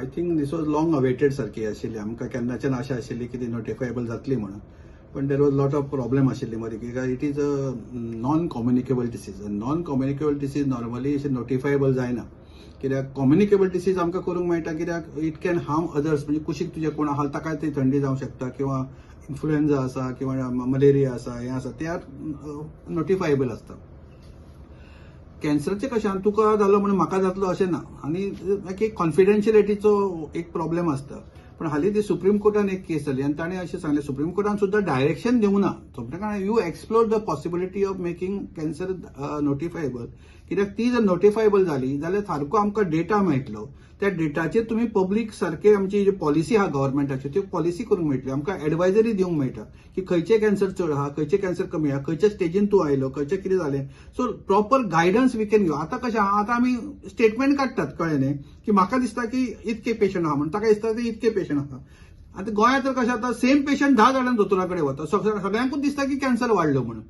I think this was long awaited सारखी आशिल्ली. आमकां केन्नाच्यान आशा आशिल्ली की ती नोटिफायबल जातली म्हणून. पण there was lot of problem आशिल्ली मदीं कित्याक it is a non communicable disease. Non communicable disease normally अशें नोटिफायबल जायना. कित्याक कम्युनिकेबल डिसीज आमकां करूंक मेळटा कित्याक इट कॅन हार्म अदर्स. म्हणजे कुशीक तुजे कोण आहा ताका ती थंडी जावंक शकता किंवा इन्फ्लुएन्जा आसा किंवा मलेरिया आसा हें आसा ते आर नोटिफायबल आसता. कॅन्सरचे कशें तुका जालो म्हणून म्हाका जातलो अशें ना. आनी एक कॉन्फिडेन्शियलिटीचो एक प्रॉब्लेम आसता. पण हालीं ती सुप्रीम कोर्टान एक केस जाली आनी ताणें अशें सांगलें सुप्रीम कोर्टान सुद्दां डायरेक्शन दिवंक ना. सोमतें you explore the possibility of making cancer notifiable. कित्याक ती जर नोटिफायबल जाली जाल्यार सारको आमकां डेटा मेळटलो. त्या डेटाचेर तुमी पब्लीक सारके आमची जी पॉलिसी आहा गव्हर्मेंटाची ती पॉलिसी करूंक मेळटली. आमकां एडवायजरी दिवंक मेळटा की खंयचे कॅन्सर चड आहा, खंयचे कॅन्सर कमी आहा, खंयच्या स्टेजीन तूं आयलो, खंयचें कितें जालें. So proper guidance we can घेव. आतां कशें आहा आतां आमी स्टेटमेंट काडटात कळ्ळें न्ही की म्हाका दिसता की इतके पेशंट आहा म्हणून ताका दिसता की इतके पेशंट आहा. आतां गोंयांत तर कशें जाता सेम पेशंट 10 जाणां दोतोरा कडेन वता. सगळ्यांकूच दिसता की कॅन्सर वाडलो म्हणून.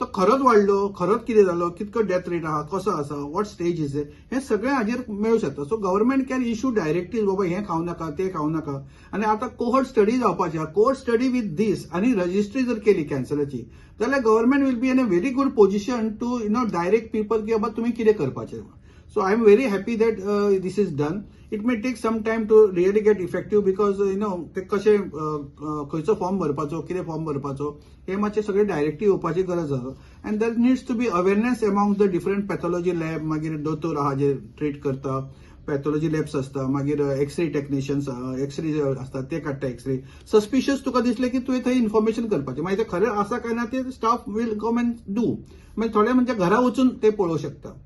तो खरोच वाडलो, खरोच कितें जालो, कितको डेथ रेट आहा, कसो आसा, वॉट स्टेज इज इट, हें सगळें हाजेर मेळूं शकता. So government can issue directive बाबा हें खावं नाका, तें खावं नाका. आनी आतां कोहर्ट स्टडी जावपाची आहा. कोहर्ट स्टडी विथ दीस आनी रजिस्ट्री जर केली कॅन्सराची जाल्यार government will be in a very good position to direct people की बाबा तुमी कितें करपाचें. So I am very happy that this is done. It may take some time to really get effective because ते कशें खंयचो फॉर्म भरपाचो, कितें form भरपाचो हे मातशें सगळें डायरेक्टली येवपाची गरज आसा. And there needs to be awareness among the different pathology lab. मागीर दोतोर आहा जे ट्रीट करता, पॅथॉलॉजी लॅब्स आसता, मागीर एक्सरे टेक्निशियन्स एक्सरे आसता ते काडटा एक्सरे. सस्पिशियस तुका दिसलें की तुवें थंय इन्फॉर्मेशन करपाचें. मागीर ते खरें आसा काय ना ते staff will come and do. मागीर थोडे म्हणजे घरा वचून ते पळोवंक शकता.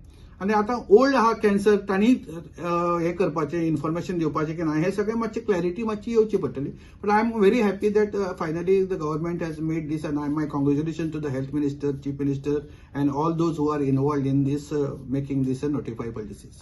आनी आतां ओल्ड आहा कॅन्सर तांणी हें करपाचें इन्फॉर्मेशन दिवपाचें की ना हें सगळें मातशी क्लॅरिटी मातशी येवची पडटली. But I am very happy that finally the government has made this and I my congratulation to the health minister, chief minister and all those who are involved in this making this a notifiable disease.